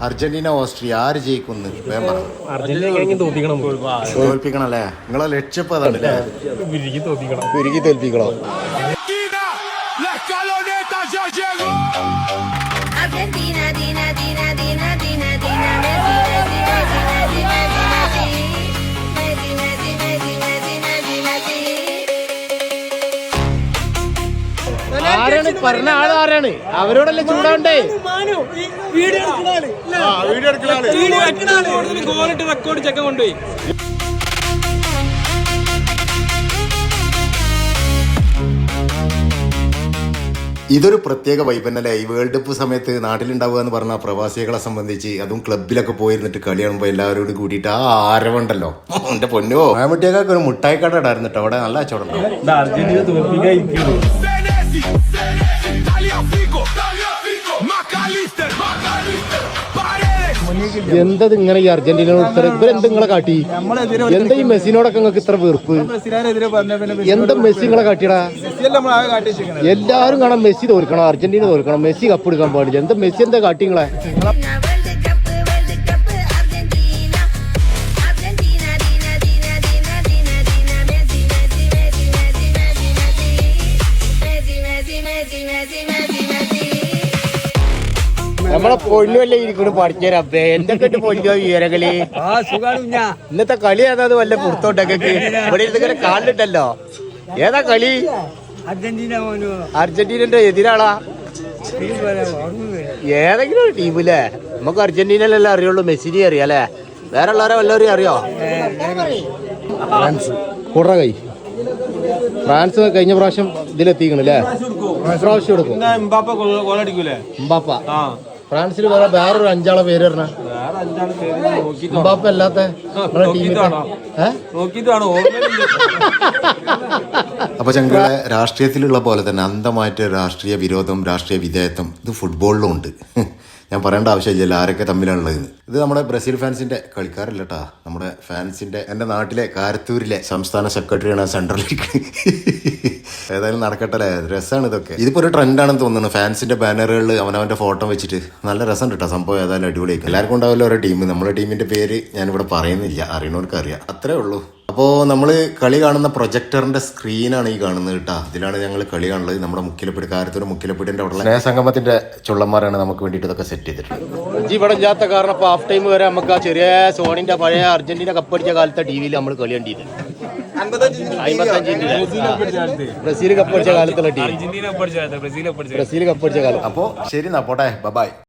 Argentina Austria ആര് ജയിക്കുന്നു? തോൽപ്പിക്കണം അല്ലേ? നിങ്ങളെ ലക്ഷ്യം അതാണല്ലേ? ഉരുകി തോൽപ്പിക്കണോ? ആരാണ് പറഞ്ഞ ആളാരാണ്? അവരോടല്ലേ ചൂടാണ്ടേ? ഗോളിട്ട് റെക്കോർഡ് ചെക്ക കൊണ്ടുപോയി. ഇതൊരു പ്രത്യേക വൈബന്നല്ലേ ഈ വേൾഡ് കപ്പ് സമയത്ത് നാട്ടിലുണ്ടാവുക എന്ന് പറഞ്ഞാൽ പ്രവാസികളെ സംബന്ധിച്ച്, അതും ക്ലബിലൊക്കെ പോയിരുന്നിട്ട് കളി കാണുമ്പോൾ എല്ലാവരോടും കൂടിയിട്ട് ആ ആരവുണ്ടല്ലോ. എന്റെ പൊന്നോ, ആമട്ടിയൊക്കെ ഒരു മുട്ടായിക്കട ഇടായിരുന്നു കേട്ടോ, അവിടെ നല്ല കച്ചവടം. എന്തത് ഇങ്ങനെ ഈ അർജന്റീനയോട് ഇവരെന്ത് നിങ്ങളെ കാട്ടി? എന്താ ഈ മെസ്സിനോടൊക്കെ നിങ്ങൾക്ക് ഇത്ര വെറുപ്പ്? എന്താ മെസ്സി നിങ്ങളെ കാട്ടിയടാ? എല്ലാരും കാണാൻ മെസ്സി തോൽക്കണം, അർജന്റീന തോൽക്കണം, മെസ്സി കപ്പ് എടുക്കാൻ പാടില്ല. എന്താ മെസ്സി എന്താ കാട്ടി നിങ്ങളെ? നമ്മളെ പൊന്നുവല്ലേ ഇരിക്കുന്നു പഠിച്ചേ. എന്തൊക്കെ പൊന്നോ വിവരങ്ങള്. ഇന്നത്തെ കളി ഏതാത് വല്ല പുറത്തോട്ടൊക്കെ ഇവിടെ ഇരുന്നിങ്ങനെ കാണിട്ടല്ലോ. ഏതാ കളി? അർജന്റീനന്റെ എതിരാളാ? ഏതെങ്കിലും ഒരു ടീമില്ലേ? നമുക്ക് അർജന്റീനയിലല്ലേ അറിയുള്ളൂ, മെസ്സിനെ അറിയാല്ലേ? വേറെ ഉള്ളവരെ വല്ലവരെയും അറിയോ? ഫ്രാൻസ് കൂടറ കൈ. ഫ്രാൻസ് കഴിഞ്ഞ പ്രാവശ്യം ഇതിലെത്തിക്കണല്ലേ? പ്രാവശ്യം എടുക്കും എംബാപ്പ. ഫ്രാൻസിൽ വേറൊരു 5 പേര് പറഞ്ഞ എംബാപ്പ അല്ലാത്ത അപ്പൊ ഞങ്ങളെ രാഷ്ട്രീയത്തിലുള്ള പോലെ തന്നെ അന്ധമായിട്ട് രാഷ്ട്രീയ വിരോധം, രാഷ്ട്രീയ വിധേയത്വം ഇത് ഫുട്ബോളിലും ഉണ്ട്. ഞാൻ പറയേണ്ട ആവശ്യമില്ലല്ലോ ആരൊക്കെ തമ്മിലാണുള്ളത്. ഇത് നമ്മുടെ ബ്രസീൽ ഫാൻസിന്റെ കളിക്കാരല്ല കേട്ടാ, നമ്മുടെ ഫാൻസിന്റെ എൻ്റെ നാട്ടിലെ കാരത്തൂരിലെ സംസ്ഥാന സെക്രട്ടറിയാണ് സെൻട്രലിലേക്ക്. ഏതായാലും നടക്കട്ടെ, രസമാണ് ഇതൊക്കെ. ഇതിപ്പോ ഒരു ട്രെൻഡാണെന്ന് തോന്നുന്നു. ഫാൻസിന്റെ ബാനറുകളിൽ അവനവന്റെ ഫോട്ടോ വെച്ചിട്ട് നല്ല രസം കിട്ടാ സംഭവം. ഏതായാലും അടിപൊളിയായി. എല്ലാവർക്കും ഉണ്ടാവില്ല ഓരോ ടീം. നമ്മുടെ ടീമിന്റെ പേര് ഞാനിവിടെ പറയുന്നില്ല, അറിയണവർക്ക് അറിയാം, അത്രേ ഉള്ളൂ. അപ്പോൾ നമ്മൾ കളി കാണുന്ന പ്രൊജക്ടറിന്റെ സ്ക്രീനാണ് ഈ കാണുന്നത് കേട്ടോ. ഇതിലാണ് ഞങ്ങൾ കളി കാണുന്നത്. നമ്മുടെ മുക്കിലപ്പടി, കാരത്തൂർ മുക്കിലപ്പടിന്റെ അവിടെ സ്നേഹസംഗമത്തിന്റെ ചുള്ളന്മാരാണ് നമുക്ക് വേണ്ടിയിട്ട് ഇതൊക്കെ സെറ്റ് ചെയ്തിട്ടുണ്ട്. ഇവിടെ ഇല്ലാത്ത കാരണം ഇപ്പോൾ ഹാഫ് ടൈം വരെ നമുക്ക് ആ ചെറിയ സോണിന്റെ പഴയ അർജന്റീന കപ്പടിച്ച കാലത്തെ ടിവിയിൽ നമ്മൾ കളി കണ്ടിയത്. 55 ബ്രസീൽ കപ്പടിച്ച കാലത്തുള്ള ടീം. ബ്രസീൽ കപ്പടിച്ച കാലം. അപ്പോൾ ശരി എന്നാ പോട്ടെ, ബൈ.